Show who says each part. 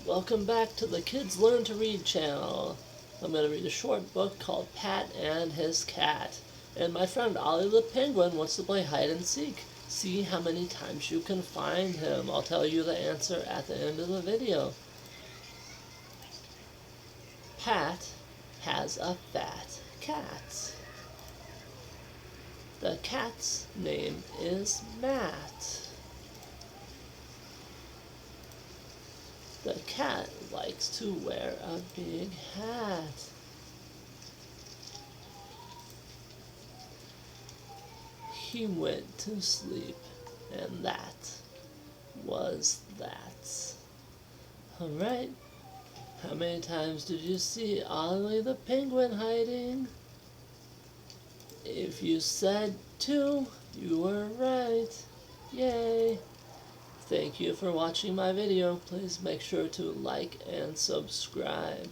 Speaker 1: Welcome back to the Kids Learn to Read channel. I'm going to read a short book called Pat and His Cat. And my friend Ollie the Penguin wants to play hide and seek. See how many times you can find him. I'll tell you the answer at the end of the video. Pat has a fat cat. The cat's name is Matt. The cat likes to wear a big hat. He went to sleep, and that was that. Alright, how many times did you see Ollie the Penguin hiding? If you said 2, you were right. Yay! Thank you for watching my video. Please make sure to like and subscribe.